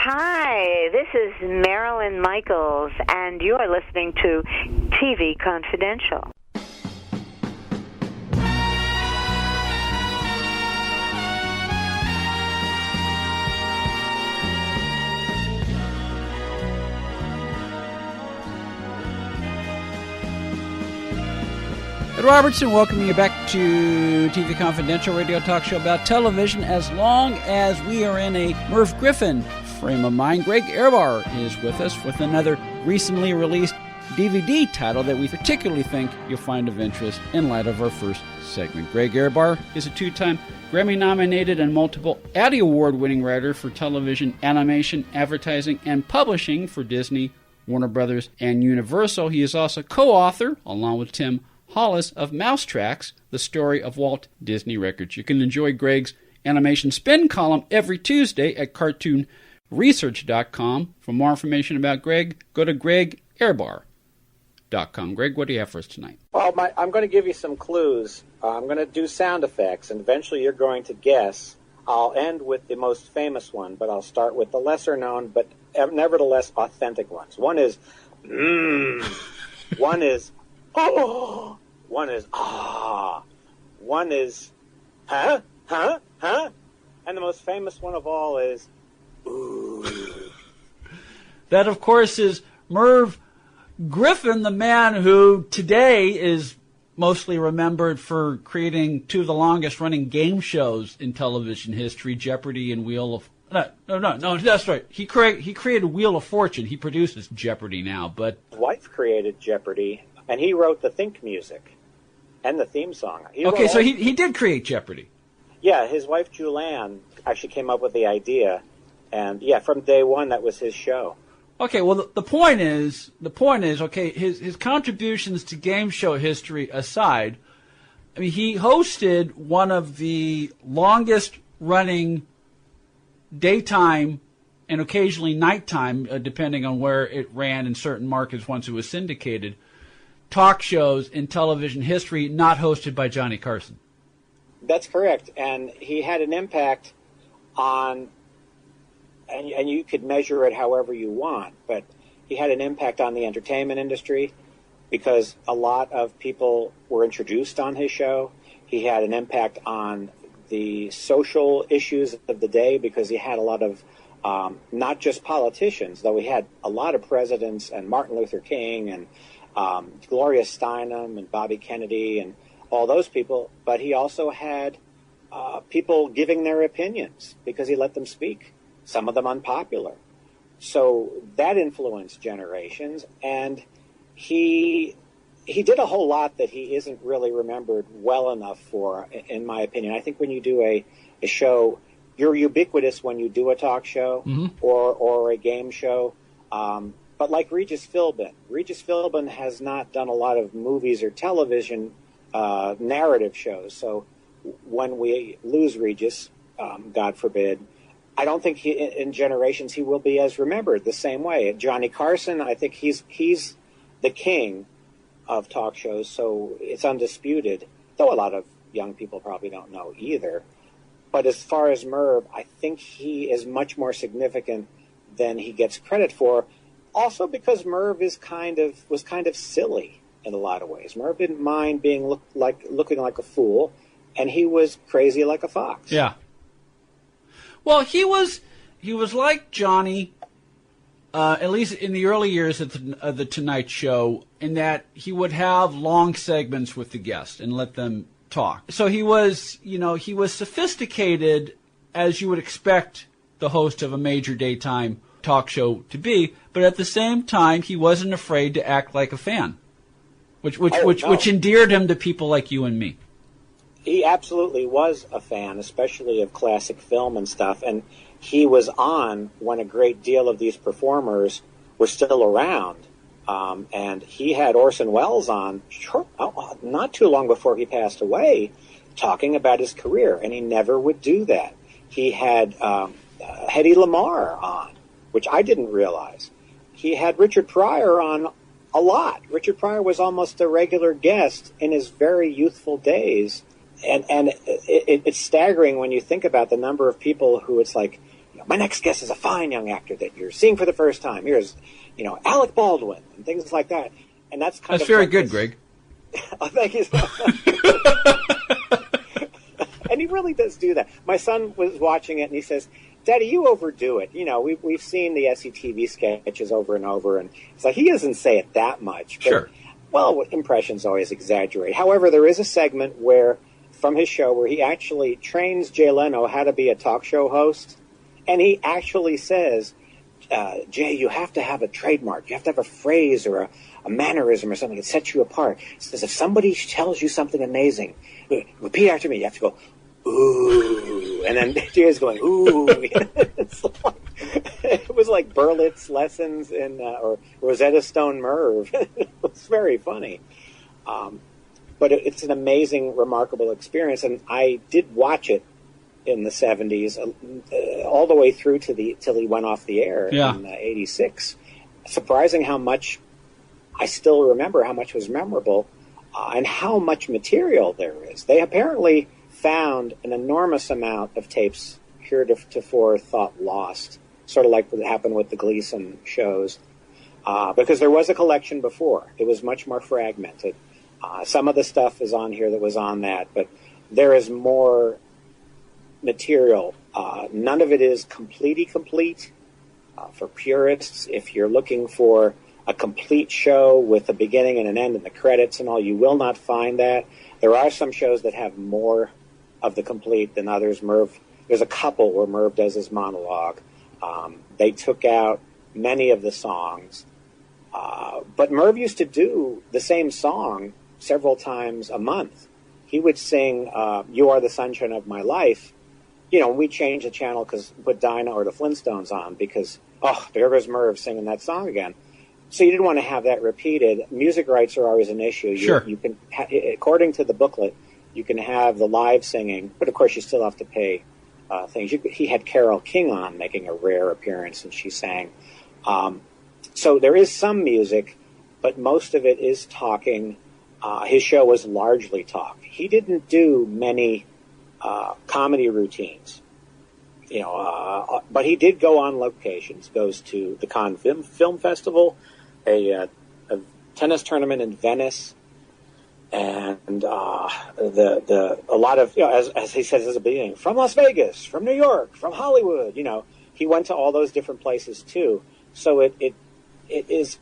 Hi, this is Marilyn Michaels, and you are listening to TV Confidential. Ed Robertson, welcoming you back to TV Confidential, radio talk show about television as long as we are in a Merv Griffin frame of mind. Greg Ehrbar is with us with another recently released DVD title that we particularly think you'll find of interest in light of our first segment. Greg Ehrbar is a two-time Grammy-nominated and multiple Addy Award-winning writer for television, animation, advertising, and publishing for Disney, Warner Brothers, and Universal. He is also co-author, along with Tim Hollis, of Mouse Tracks, the story of Walt Disney Records. You can enjoy Greg's animation spin column every Tuesday at cartoonresearch.com. For more information about Greg, go to gregehrbar.com. Greg, what do you have for us tonight? Well, I'm going to give you some clues. I'm going to do sound effects, and eventually you're going to guess. I'll end with the most famous one, but I'll start with the lesser-known, but nevertheless authentic ones. One is, one is, oh. One is, ah. One is, huh? And the most famous one of all is, ooh. That, of course, is Merv Griffin, the man who today is mostly remembered for creating two of the longest-running game shows in television history, Jeopardy and Wheel of... No, that's right. He created Wheel of Fortune. He produces Jeopardy now, but... His wife created Jeopardy, and he wrote the Think music. And the theme song. Okay, so he did create Jeopardy. Yeah, his wife Julianne actually came up with the idea, and yeah, from day one that was his show. Okay, well the point is, okay, his contributions to game show history aside, I mean, he hosted one of the longest running daytime and occasionally nighttime, depending on where it ran in certain markets once it was syndicated, talk shows in television history not hosted by Johnny Carson. That's correct. And he had an impact on, and you could measure it however you want, but he had an impact on the entertainment industry because a lot of people were introduced on his show. He had an impact on the social issues of the day because he had a lot of, not just politicians, though he had a lot of presidents and Martin Luther King and Gloria Steinem and Bobby Kennedy and all those people, but he also had people giving their opinions because he let them speak, some of them unpopular. So that influenced generations, and he did a whole lot that he isn't really remembered well enough for, in my opinion. I think when you do a show, you're ubiquitous when you do a talk show or a game show. But like Regis Philbin has not done a lot of movies or television narrative shows. So when we lose Regis, God forbid, I don't think in generations he will be as remembered the same way. Johnny Carson, I think he's the king of talk shows, so it's undisputed, though a lot of young people probably don't know either. But as far as Merv, I think he is much more significant than he gets credit for. Also because Merv was kind of silly in a lot of ways. Merv didn't mind being looking like a fool, and he was crazy like a fox. Yeah. Well, he was like Johnny, at least in the early years of the Tonight Show, in that he would have long segments with the guest and let them talk. So he was sophisticated, as you would expect the host of a major daytime talk show to be, but at the same time, he wasn't afraid to act like a fan, which endeared him to people like you and me. He absolutely was a fan, especially of classic film and stuff, and he was on when a great deal of these performers were still around, and he had Orson Welles on not too long before he passed away, talking about his career, and he never would do that. He had Hedy Lamarr on, which I didn't realize. He had Richard Pryor on a lot. Richard Pryor was almost a regular guest in his very youthful days. And it's staggering when you think about the number of people who it's like, my next guest is a fine young actor that you're seeing for the first time. Here's, Alec Baldwin and things like that. And that's very good, Greg. Oh, thank you so much. And he really does do that. My son was watching it, and he says, Daddy, you overdo it. We've seen the SCTV sketches over and over, and it's like, he doesn't say it that much. But, sure. Well, impressions always exaggerate. However, there is a segment from his show where he actually trains Jay Leno how to be a talk show host, and he actually says, Jay, you have to have a trademark. You have to have a phrase or a mannerism or something that sets you apart. He says, if somebody tells you something amazing, repeat after me. You have to go, ooh. And then Jay's going, ooh. It was like Berlitz's lessons or Rosetta Stone Merv. It was very funny. But it's an amazing, remarkable experience. And I did watch it in the 70s, all the way through till he went off the air in 86. Surprising how much I still remember, how much was memorable, and how much material there is. They apparently found an enormous amount of tapes heretofore thought lost, sort of like what happened with the Gleason shows, because there was a collection before. It was much more fragmented. Some of the stuff is on here that was on that, but there is more material. None of it is completely complete. For purists, if you're looking for a complete show with a beginning and an end and the credits and all, you will not find that. There are some shows that have more of the complete than others. There's a couple where Merv does his monologue. They took out many of the songs. But Merv used to do the same song several times a month. He would sing You Are the Sunshine of My Life. We changed the channel put Dinah or the Flintstones on because, there goes Merv singing that song again. So you didn't want to have that repeated. Music rights are always an issue. Sure. You can, according to the booklet, you can have the live singing, but of course you still have to pay things. He had Carole King on making a rare appearance, and she sang. So there is some music, but most of it is talking. His show was largely talk. He didn't do many comedy routines, but he did go on locations. Goes to the Cannes Film Festival, a tennis tournament in Venice, and a lot of, as he says at the beginning, from Las Vegas, from New York, from Hollywood. He went to all those different places too. So it is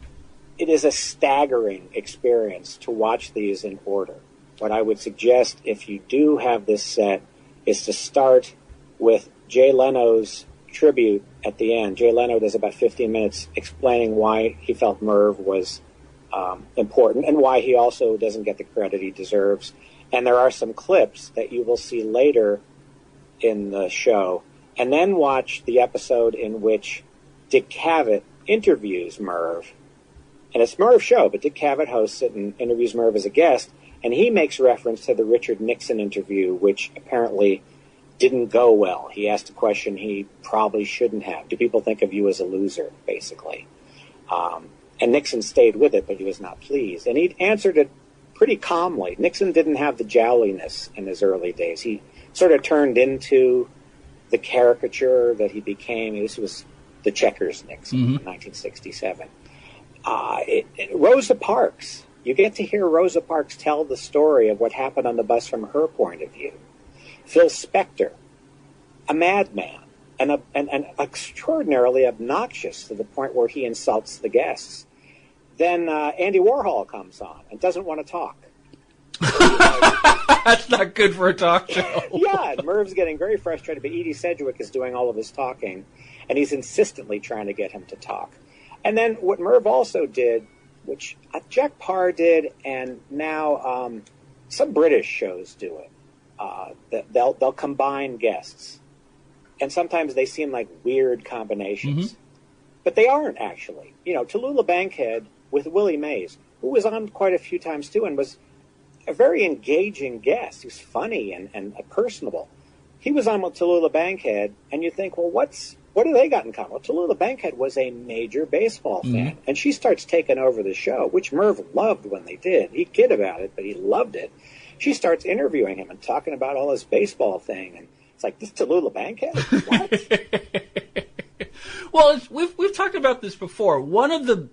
a staggering experience to watch these in order. What I would suggest, if you do have this set, is to start with Jay Leno's tribute at the end. Jay Leno does about 15 minutes explaining why he felt Merv was important and why he also doesn't get the credit he deserves. And there are some clips that you will see later in the show. And then watch the episode in which Dick Cavett interviews Merv. And it's Merv's show, but Dick Cavett hosts it and interviews Merv as a guest. And he makes reference to the Richard Nixon interview, which apparently didn't go well. He asked a question he probably shouldn't have. Do people think of you as a loser, basically? And Nixon stayed with it, but he was not pleased. And he answered it pretty calmly. Nixon didn't have the jowliness in his early days. He sort of turned into the caricature that he became. This was the Checkers Nixon in 1967. Rosa Parks. You get to hear Rosa Parks tell the story of what happened on the bus from her point of view. Phil Spector, a madman, and extraordinarily obnoxious to the point where he insults the guests. Then Andy Warhol comes on and doesn't want to talk. That's not good for a talk show. Yeah, and Merv's getting very frustrated, but Edie Sedgwick is doing all of his talking, and he's insistently trying to get him to talk. And then what Merv also did, which Jack Parr did, and now some British shows do it. They'll combine guests, and sometimes they seem like weird combinations, but they aren't actually. Tallulah Bankhead with Willie Mays, who was on quite a few times too, and was a very engaging guest. He was funny and personable. He was on with Tallulah Bankhead, and you think, well, what do they got in common? Well, Tallulah Bankhead was a major baseball fan, and she starts taking over the show, which Merv loved when they did. He kid about it, but he loved it. She starts interviewing him and talking about all his baseball thing and It's like, this Tallulah Bankhead? What? Well, we've talked about this before. One of the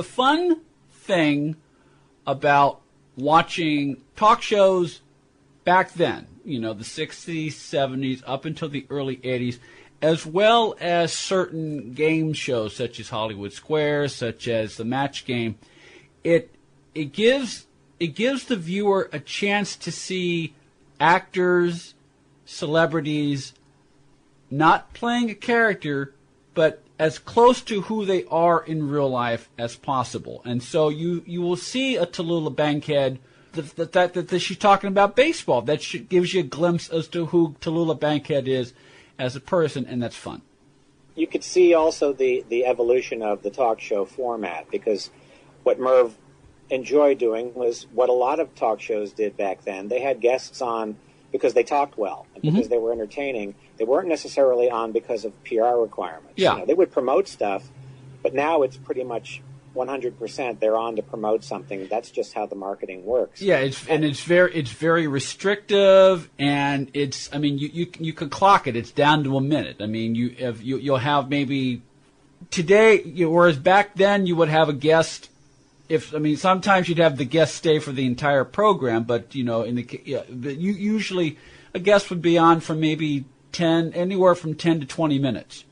fun thing about watching talk shows back then, the 60s, 70s, up until the early 80s, as well as certain game shows such as Hollywood Squares, such as the Match Game, it gives the viewer a chance to see actors, celebrities, not playing a character, but as close to who they are in real life as possible. And so you will see a Tallulah Bankhead that she's talking about baseball. That gives you a glimpse as to who Tallulah Bankhead is as a person, and that's fun. You could see also the evolution of the talk show format, because what Merv enjoyed doing was what a lot of talk shows did back then. They had guests on because they talked well and because they were entertaining. They weren't necessarily on because of PR requirements. Yeah. They would promote stuff, but now it's pretty much 100% they're on to promote something. That's just how the marketing works. Yeah, it's very restrictive, and you can clock it. It's down to a minute. I mean, you'll have maybe today, whereas back then you would have a guest. Sometimes you'd have the guest stay for the entire program, but usually a guest would be on for maybe anywhere from 10 to 20 minutes,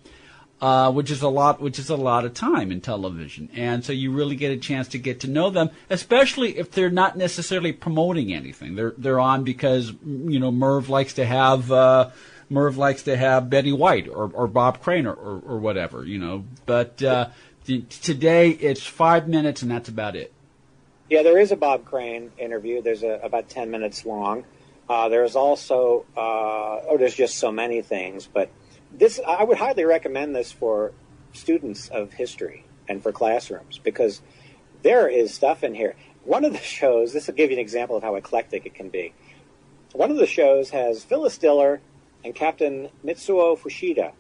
which is a lot of time in television, and so you really get a chance to get to know them, especially if they're not necessarily promoting anything. They're on because Merv likes to have Betty White or Bob Crane or whatever, but. Today it's 5 minutes, and that's about it. Yeah, there is a Bob Crane interview. There's about 10 minutes long. There's also, there's just so many things. But I would highly recommend this for students of history and for classrooms, because there is stuff in here. One of the shows, this will give you an example of how eclectic it can be. One of the shows has Phyllis Diller and Captain Mitsuo Fushida,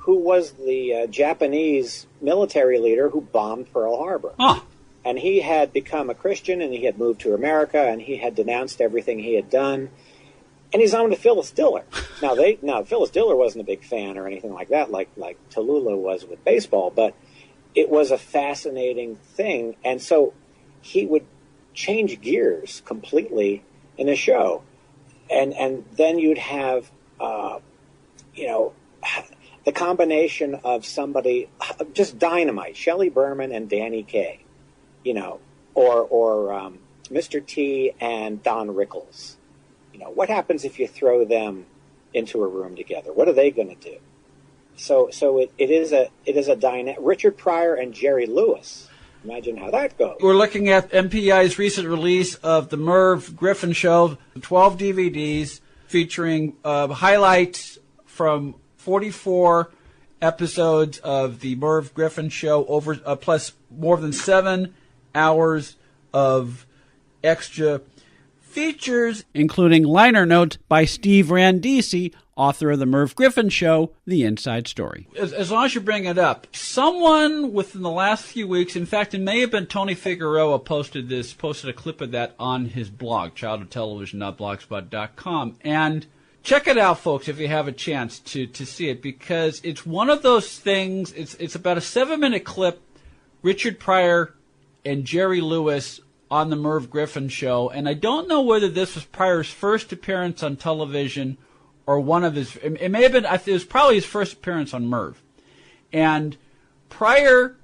who was the Japanese military leader who bombed Pearl Harbor. Huh. And he had become a Christian, and he had moved to America, and he had denounced everything he had done. And he's on to Phyllis Diller. Now Phyllis Diller wasn't a big fan or anything like that, like Tallulah was with baseball, but it was a fascinating thing. And so he would change gears completely in a show. And then you'd have, the combination of somebody, just dynamite, Shelley Berman and Danny Kaye, or Mr. T and Don Rickles. What happens if you throw them into a room together? What are they going to do? So it is a dynamic. Richard Pryor and Jerry Lewis. Imagine how that goes. We're looking at MPI's recent release of the Merv Griffin Show, 12 DVDs featuring highlights from 44 episodes of the Merv Griffin Show, over plus more than 7 hours of extra features, including liner notes by Steve Randisi, author of the Merv Griffin Show, The Inside Story. As long as you bring it up, someone within the last few weeks, in fact, it may have been Tony Figueroa, posted a clip of that on his blog, childhoodtelevision.blogspot.com, and check it out, folks, if you have a chance to see it, because it's one of those things. It's about a 7-minute clip, Richard Pryor and Jerry Lewis on the Merv Griffin Show, and I don't know whether this was Pryor's first appearance on television or one of his. It may have been. It was probably his first appearance on Merv, and Pryor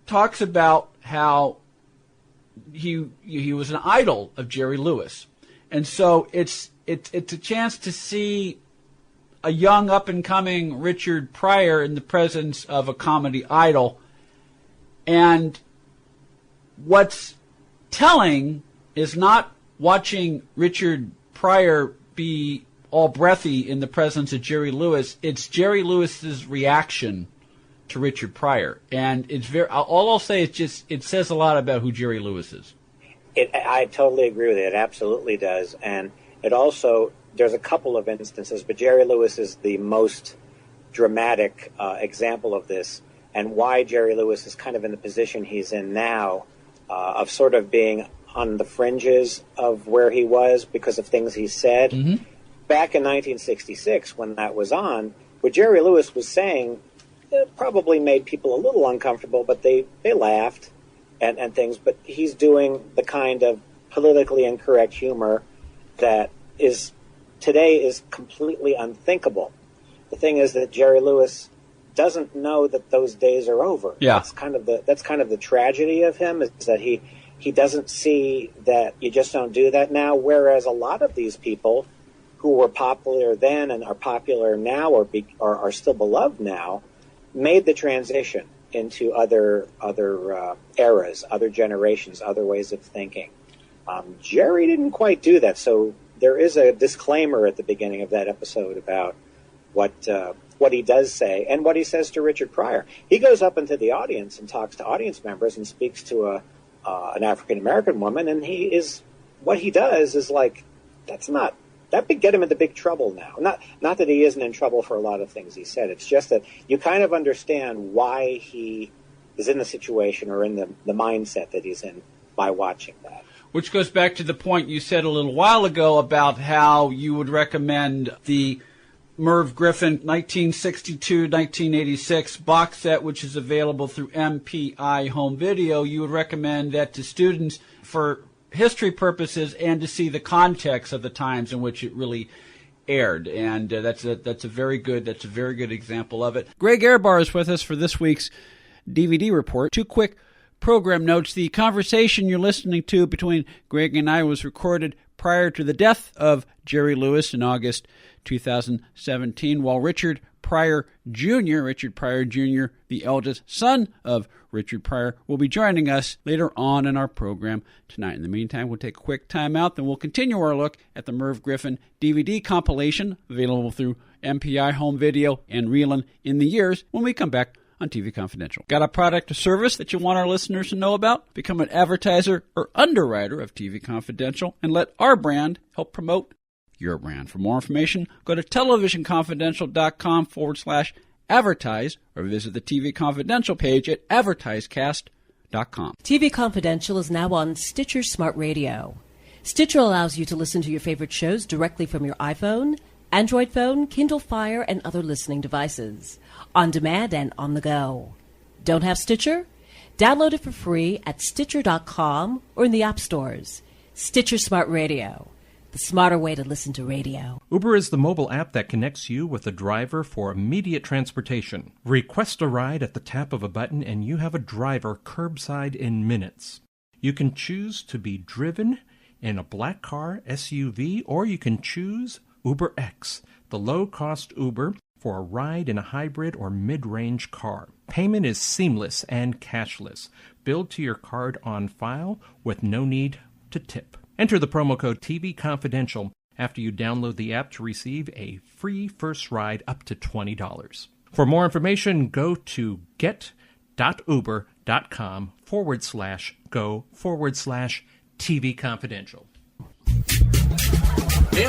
talks about how he was an idol of Jerry Lewis, and so it's a chance to see a young up-and-coming Richard Pryor in the presence of a comedy idol. And what's telling is not watching Richard Pryor be all breathy in the presence of Jerry Lewis. It's Jerry Lewis's reaction to Richard Pryor. And it's all I'll say is it says a lot about who Jerry Lewis is. I totally agree with it. It absolutely does. And it also, there's a couple of instances, but Jerry Lewis is the most dramatic example of this, and why Jerry Lewis is kind of in the position he's in now, of sort of being on the fringes of where he was because of things he said. Mm-hmm. back in 1966, when that was on, what Jerry Lewis was saying probably made people a little uncomfortable, but they laughed and things. But he's doing the kind of politically incorrect humor that is today is completely unthinkable. The thing is that Jerry Lewis doesn't know that those days are over. Yeah. That's kind of the tragedy of him, is that he doesn't see that you just don't do that now, whereas a lot of these people who were popular then and are popular now or are still beloved now made the transition into other eras, other generations, other ways of thinking. Jerry didn't quite do that, so there is a disclaimer at the beginning of that episode about what he does say and what he says to Richard Pryor. He goes up into the audience and talks to audience members and speaks to an African-American woman, and what he does is like, that would get him into big trouble now. Not that he isn't in trouble for a lot of things he said. It's just that you kind of understand why he is in the situation or in the mindset that he's in by watching that. Which goes back to the point you said a little while ago about how you would recommend the Merv Griffin 1962-1986 box set, which is available through MPI Home Video. You would recommend that to students for history purposes and to see the context of the times in which it really aired, and that's a very good example of it. Greg Ehrbar is with us for this week's DVD report. Two quick program notes: the conversation you're listening to between Greg and I was recorded prior to the death of Jerry Lewis in August 2017, while Richard Pryor Jr., the eldest son of Richard Pryor, will be joining us later on in our program tonight. In the meantime, we'll take a quick time out, then we'll continue our look at the Merv Griffin DVD compilation available through MPI Home Video and Reelin in the years when we come back on TV Confidential. Got a product or service that you want our listeners to know about? Become an advertiser or underwriter of TV Confidential and let our brand help promote your brand. For more information, go to televisionconfidential.com/advertise or visit the TV Confidential page at advertisecast.com. TV Confidential is now on Stitcher Smart Radio. Stitcher allows you to listen to your favorite shows directly from your iPhone, Android phone, Kindle Fire, and other listening devices, on demand and on the go. Don't have Stitcher? Download it for free at Stitcher.com or in the app stores. Stitcher Smart Radio, the smarter way to listen to radio. Uber is the mobile app that connects you with a driver for immediate transportation. Request a ride at the tap of a button and you have a driver curbside in minutes. You can choose to be driven in a black car, SUV, or you can choose Uber X, the low-cost Uber for a ride in a hybrid or mid-range car. Payment is seamless and cashless, billed to your card on file with no need to tip. Enter the promo code TV Confidential after you download the app to receive a free first ride up to $20. For more information, go to get.uber.com/go/TV Confidential.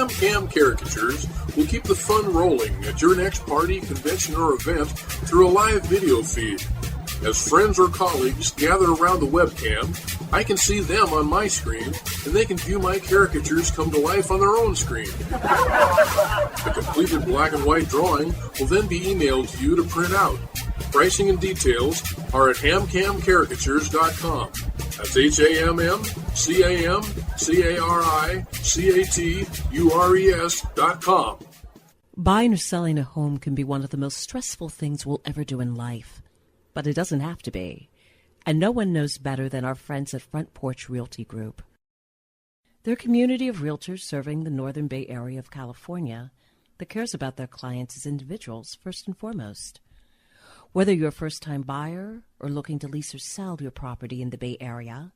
Cam Caricatures will keep the fun rolling at your next party, convention, or event through a live video feed. As friends or colleagues gather around the webcam, I can see them on my screen, and they can view my caricatures come to life on their own screen. The completed black and white drawing will then be emailed to you to print out. Pricing and details are at hamcamcaricatures.com. That's HAMCAMCARICATURES.com. Buying or selling a home can be one of the most stressful things we'll ever do in life. But it doesn't have to be. And no one knows better than our friends at Front Porch Realty Group. They're a community of realtors serving the Northern Bay Area of California that cares about their clients as individuals first and foremost. Whether you're a first-time buyer or looking to lease or sell your property in the Bay Area,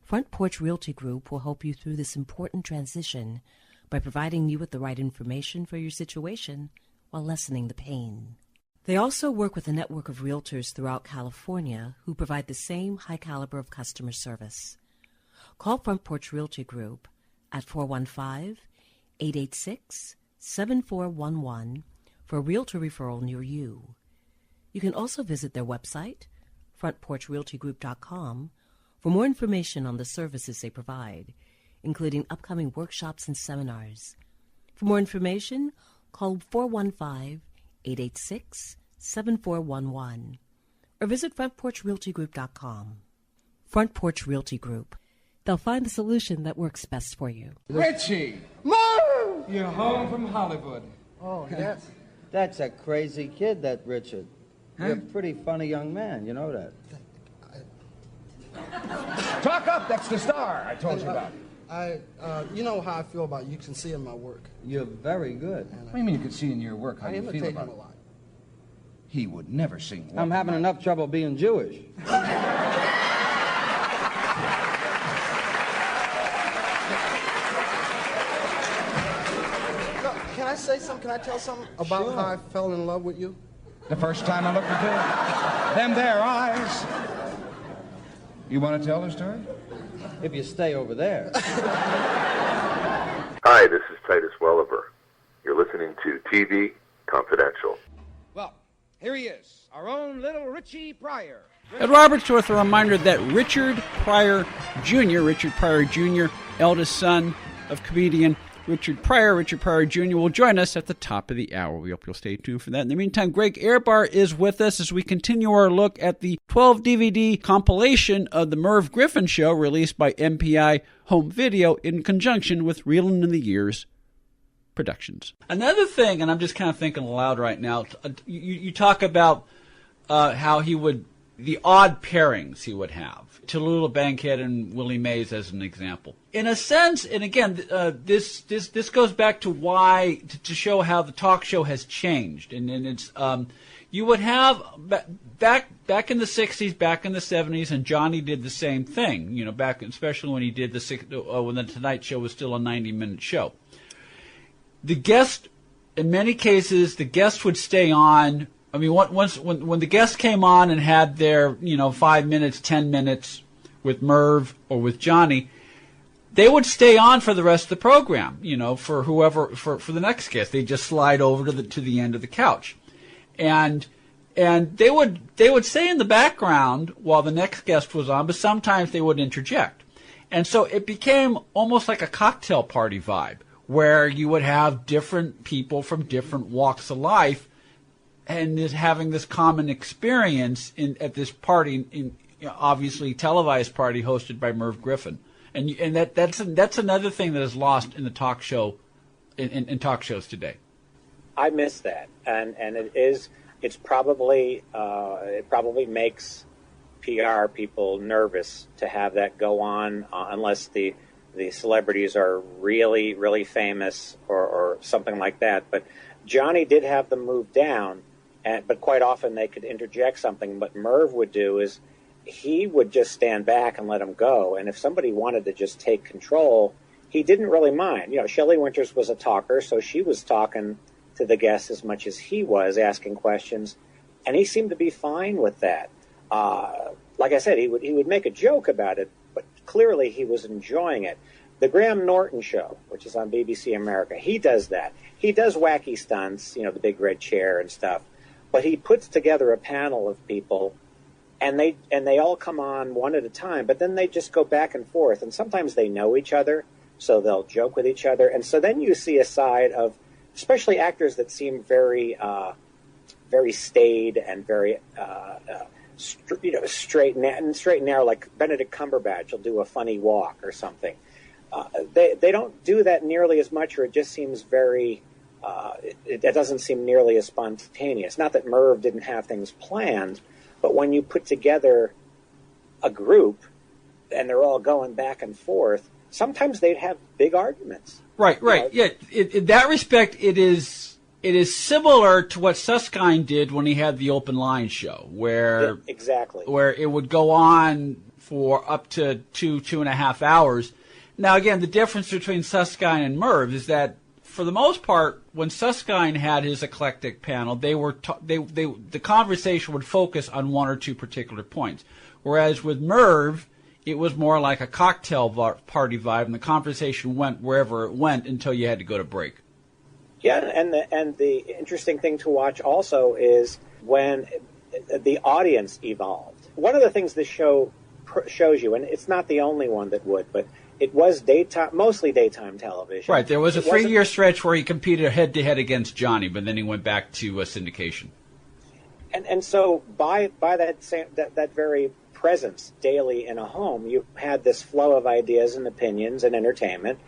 Front Porch Realty Group will help you through this important transition by providing you with the right information for your situation while lessening the pain. They also work with a network of realtors throughout California who provide the same high caliber of customer service. Call Front Porch Realty Group at 415-886-7411 for a realtor referral near you. You can also visit their website, frontporchrealtygroup.com, for more information on the services they provide, including upcoming workshops and seminars. For more information, call 415-886-7411 or visit frontporchrealtygroup.com. Front Porch Realty Group. They'll find the solution that works best for you. Richie! Move! You're home from Hollywood. Oh, that's a crazy kid, that Richard. Huh? You're a pretty funny young man, you know that. Talk up, that's the star I told you about. You know how I feel about you. You can see in my work. You're very good. What do you mean you can see in your work how you feel about it? I imitate him a lot. He would never sing one. I'm having enough trouble being Jewish. Can I say something? Can I tell something about how I fell in love with you? The first time I looked at them there eyes. You want to tell the story? If you stay over there. Hi, this is Titus Welliver. You're listening to TV Confidential. Well, here he is, our own little Richie Pryor. At Robert's with a reminder that Richard Pryor Jr., eldest son of comedian Richard Pryor Jr. will join us at the top of the hour. We hope you'll stay tuned for that. In the meantime, Greg Ehrbar is with us as we continue our look at the 12-DVD compilation of the Merv Griffin Show released by MPI Home Video in conjunction with Reelin in the Years Productions. Another thing, and I'm just kind of thinking aloud right now, you talk about how he would, the odd pairings he would have. Tallulah Bankhead and Willie Mays as an example. In a sense, and again, this goes back to why, to show how the talk show has changed. And it's, you would have, back in the 60s, back in the 70s, and Johnny did the same thing, you know, back, especially when he did when the Tonight Show was still a 90-minute show. The guest, in many cases, the guest would stay on. I mean, when the guests came on and had their, 5 minutes, 10 minutes with Merv or with Johnny, they would stay on for the rest of the program, for whoever, for the next guest. They'd just slide over to the end of the couch. And they would stay in the background while the next guest was on, but sometimes they would interject. And so it became almost like a cocktail party vibe, where you would have different people from different walks of life and is having this common experience at this party, obviously televised party hosted by Merv Griffin, and that's another thing that is lost in the talk show, in talk shows today. I miss that, and it probably makes PR people nervous to have that go on unless the celebrities are really, really famous or something like that. But Johnny did have them move down. But quite often they could interject something. What Merv would do is he would just stand back and let them go. And if somebody wanted to just take control, he didn't really mind. Shelley Winters was a talker, so she was talking to the guests as much as he was, asking questions. And he seemed to be fine with that. Like I said, he would make a joke about it, but clearly he was enjoying it. The Graham Norton Show, which is on BBC America, he does that. He does wacky stunts, the big red chair and stuff. But he puts together a panel of people, and they all come on one at a time, but then they just go back and forth. And sometimes they know each other, so they'll joke with each other. And so then you see a side of, especially actors that seem very, very staid and very, straight and narrow, like Benedict Cumberbatch will do a funny walk or something. They don't do that nearly as much, or it just seems very... It doesn't seem nearly as spontaneous. Not that Merv didn't have things planned, but when you put together a group and they're all going back and forth, sometimes they'd have big arguments. Right. Yeah, in that respect, it is similar to what Susskind did when he had the open line show, where it would go on for up to 2.5 hours. Now, again, the difference between Susskind and Merv is that, for the most part, when Susskind had his eclectic panel, the conversation would focus on one or two particular points. Whereas with Merv, it was more like a cocktail party vibe, and the conversation went wherever it went until you had to go to break. Yeah, and the interesting thing to watch also is when the audience evolved. One of the things this show shows you, and it's not the only one that would, but it was daytime, mostly daytime television. Right. There was a 3-year stretch where he competed head-to-head against Johnny, but then he went back to syndication. And so by that very presence daily in a home, you had this flow of ideas and opinions and entertainment.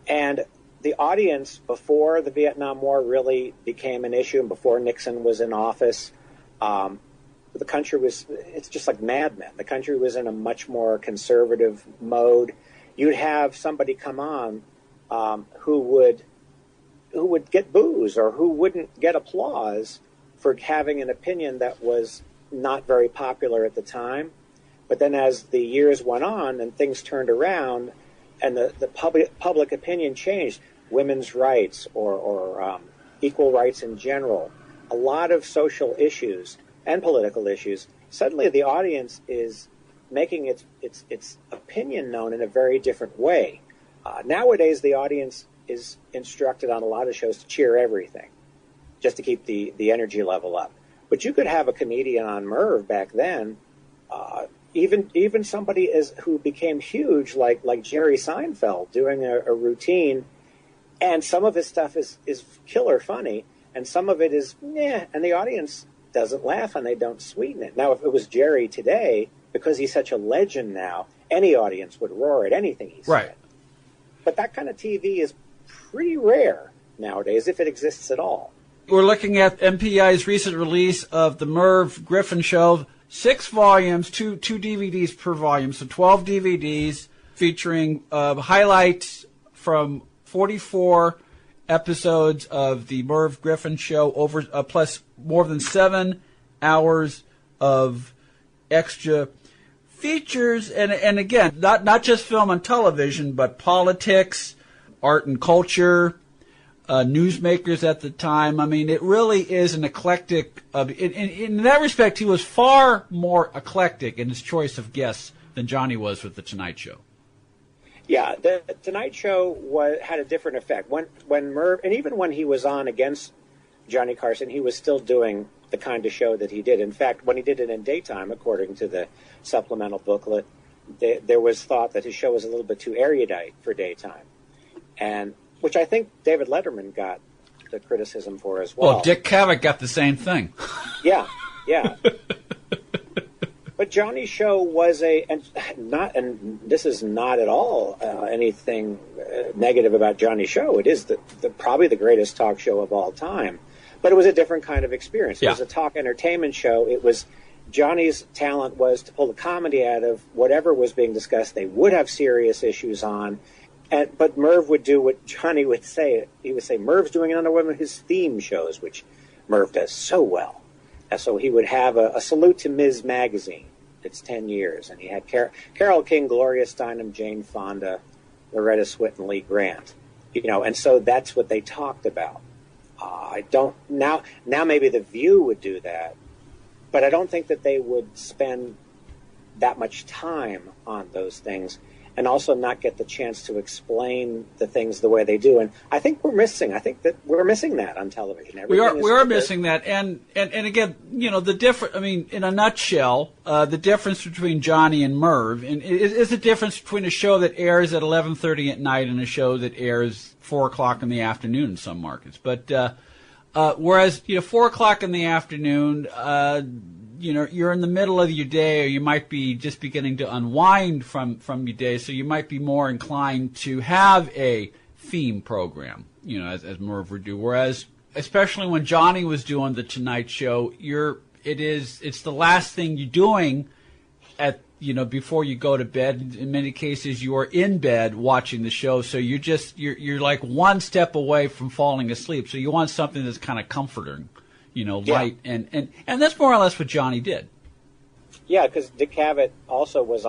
And the audience, before the Vietnam War really became an issue and before Nixon was in office, the country it's just like Mad Men. The country was in a much more conservative mode. You'd have somebody come on who would get boos or who wouldn't get applause for having an opinion that was not very popular at the time. But then as the years went on and things turned around and the public opinion changed, women's rights or equal rights in general, a lot of social issues and political issues, suddenly the audience is making its opinion known in a very different way. Nowadays, the audience is instructed on a lot of shows to cheer everything, just to keep the energy level up. But you could have a comedian on Merv back then, even somebody who became huge, like Jerry Seinfeld, doing a routine, and some of his stuff is killer funny, and some of it is meh, and the audience doesn't laugh and they don't sweeten it. Now, if it was Jerry today, because he's such a legend now, any audience would roar at anything he said. Right. But that kind of TV is pretty rare nowadays, if it exists at all. We're looking at MPI's recent release of the Merv Griffin Show, 6 volumes, two DVDs per volume, so 12 DVDs featuring highlights from 44 episodes of the Merv Griffin Show, plus more than 7 hours of extra features, and again, not just film and television, but politics, art and culture, newsmakers at the time. I mean, it really is an eclectic. In that respect, he was far more eclectic in his choice of guests than Johnny was with The Tonight Show. Yeah, the Tonight Show had a different effect. When Merv, and even when he was on against Johnny Carson, he was still doing the kind of show that he did. In fact, when he did it in daytime, according to the supplemental booklet, there was thought that his show was a little bit too erudite for daytime, and which I think David Letterman got the criticism for as well. Well, Dick Cavett got the same thing. Yeah. But Johnny's show was and this is not at all anything negative about Johnny's show. It is probably the greatest talk show of all time. But it was a different kind of experience. It was a talk entertainment show. It was Johnny's talent was to pull the comedy out of whatever was being discussed. They would have serious issues on. But Merv would do what Johnny would say. He would say, Merv's doing another one of his theme shows, which Merv does so well. And so he would have a salute to Ms. Magazine. It's 10 years. And he had Carole King, Gloria Steinem, Jane Fonda, Loretta Swit, and Lee Grant. And so that's what they talked about. Now maybe The View would do that, but I don't think that they would spend that much time on those things and also not get the chance to explain the things the way they do. And I think we're missing that on television. We are missing that. And again, the difference, I mean, in a nutshell, the difference between Johnny and Merv is the difference between a show that airs at 11:30 at night and a show that airs 4 o'clock in the afternoon in some markets. But whereas 4 o'clock in the afternoon, you're in the middle of your day, or you might be just beginning to unwind from your day, so you might be more inclined to have a theme program, as Merv would do. Whereas, especially when Johnny was doing the Tonight Show, it's the last thing you're doing before you go to bed. In many cases, you are in bed watching the show, so you're like one step away from falling asleep. So you want something that's kind of comforting, light, and that's more or less what Johnny did. Yeah, because Dick Cavett also was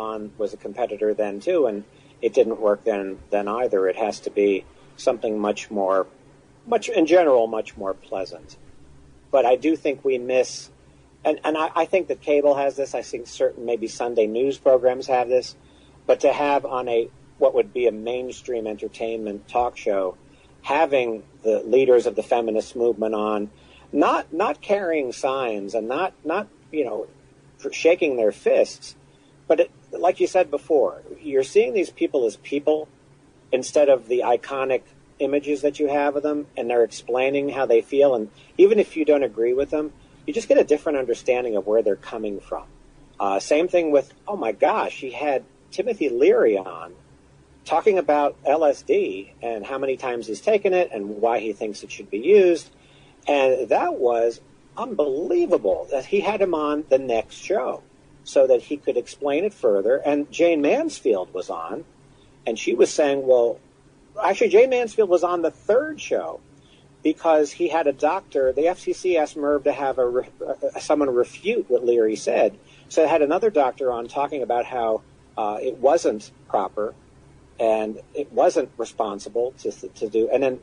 a competitor then too, and it didn't work then either. It has to be something much more pleasant. But I do think we miss. And I think that cable has this. I think certain maybe Sunday news programs have this. But to have on what would be a mainstream entertainment talk show, having the leaders of the feminist movement on, not carrying signs and not shaking their fists, but like you said before, you're seeing these people as people instead of the iconic images that you have of them, and they're explaining how they feel. And even if you don't agree with them, you just get a different understanding of where they're coming from. Same thing with, oh my gosh, he had Timothy Leary on talking about LSD and how many times he's taken it and why he thinks it should be used. And that was unbelievable that he had him on the next show so that he could explain it further. And Jane Mansfield was on, and she was saying, well, actually, Jane Mansfield was on the third show because he had a doctor. The FCC asked Merv to have someone refute what Leary said. So they had another doctor on talking about how it wasn't proper and it wasn't responsible to do. And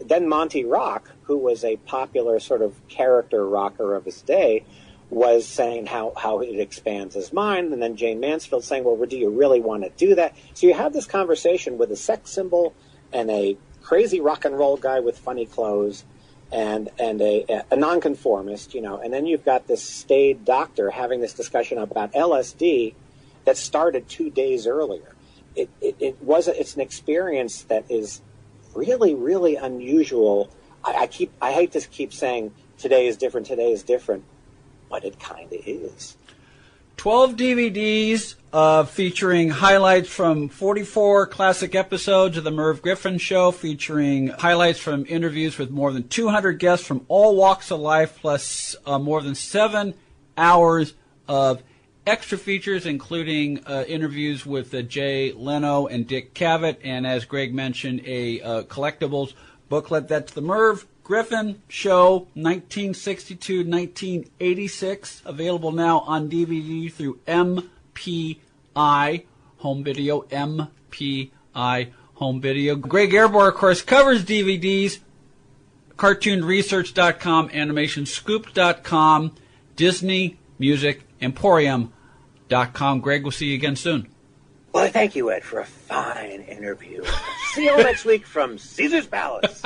then Monty Rock, who was a popular sort of character rocker of his day, was saying how it expands his mind. And then Jane Mansfield saying, well, do you really want to do that? So you have this conversation with a sex symbol and a crazy rock and roll guy with funny clothes and a nonconformist, and then you've got this staid doctor having this discussion about LSD that started 2 days earlier. It's an experience that is really, really unusual. I hate to keep saying today is different, but it kind of is. 12 DVDs featuring highlights from 44 classic episodes of the Merv Griffin Show, featuring highlights from interviews with more than 200 guests from all walks of life, plus more than 7 hours of extra features, including interviews with Jay Leno and Dick Cavett, and as Greg mentioned, a collectibles booklet. That's the Merv Griffin Show, 1962-1986, available now on DVD through MPI Home Video, MPI Home Video. Greg Ehrbar, of course, covers DVDs, cartoonresearch.com, animationscoop.com, Disney Music Emporium.com. Greg, we'll see you again soon. Well, thank you, Ed, for a fine interview. See you next week from Caesar's Palace.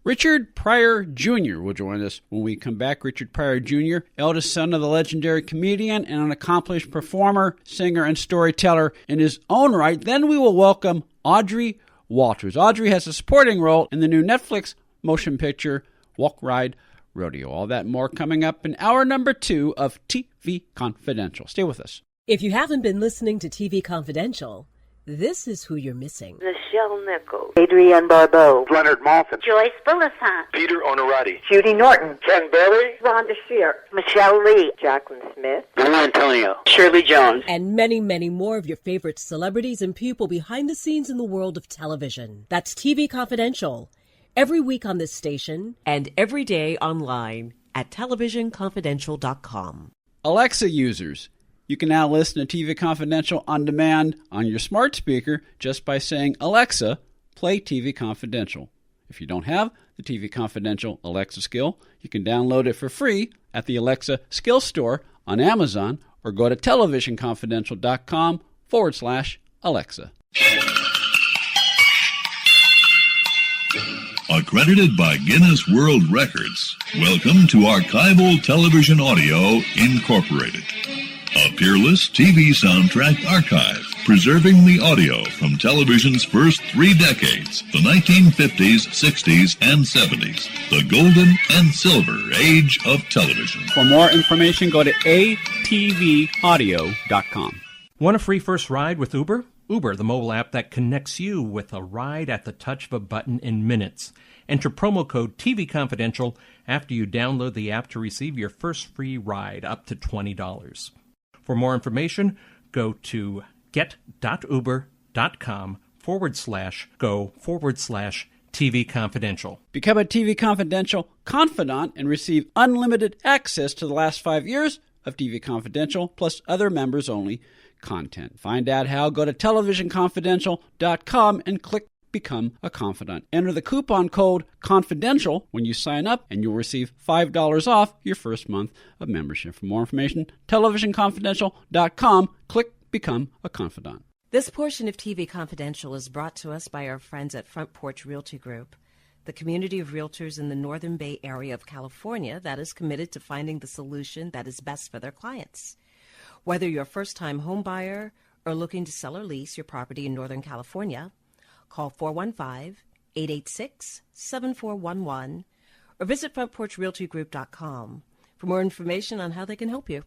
Richard Pryor Jr. will join us when we come back. Richard Pryor Jr., eldest son of the legendary comedian and an accomplished performer, singer, and storyteller in his own right. Then we will welcome Audrey Walters. Audrey has a supporting role in the new Netflix motion picture, Walk, Ride, Rodeo. All that and more coming up in hour number 2 of TV Confidential. Stay with us. If you haven't been listening to TV Confidential, this is who you're missing. Nichelle Nichols, Adrienne Barbeau, Leonard Maltin, Joyce Bullisan, Peter Onorati, Judy Norton, Ken Berry, Rhonda Shear, Michelle Lee, Jacqueline Smith, Lou Antonio, Shirley Jones, and many, many more of your favorite celebrities and people behind the scenes in the world of television. That's TV Confidential. Every week on this station and every day online at televisionconfidential.com. Alexa users, you can now listen to TV Confidential on demand on your smart speaker just by saying, Alexa, play TV Confidential. If you don't have the TV Confidential Alexa skill, you can download it for free at the Alexa Skill Store on Amazon or go to televisionconfidential.com/Alexa. Accredited by Guinness World Records, welcome to Archival Television Audio Incorporated, a peerless TV soundtrack archive, preserving the audio from television's first 3 decades, the 1950s, 60s, and 70s, the golden and silver age of television. For more information, go to atvaudio.com. Want a free first ride with Uber? Uber, the mobile app that connects you with a ride at the touch of a button in minutes. Enter promo code TV Confidential after you download the app to receive your first free ride up to $20. For more information, go to get.uber.com/go/TV Confidential. Become a TV Confidential confidant and receive unlimited access to the last 5 years of TV Confidential, plus other members-only content. Find out how. Go to televisionconfidential.com and click Become a Confidant. Enter the coupon code CONFIDENTIAL when you sign up, and you'll receive $5 off your first month of membership. For more information, televisionconfidential.com. Click Become a Confidant. This portion of TV Confidential is brought to us by our friends at Front Porch Realty Group, the community of realtors in the Northern Bay Area of California that is committed to finding the solution that is best for their clients. Whether you're a first-time home buyer or looking to sell or lease your property in Northern California, call 415-886-7411 or visit FrontPorchRealtyGroup.com for more information on how they can help you.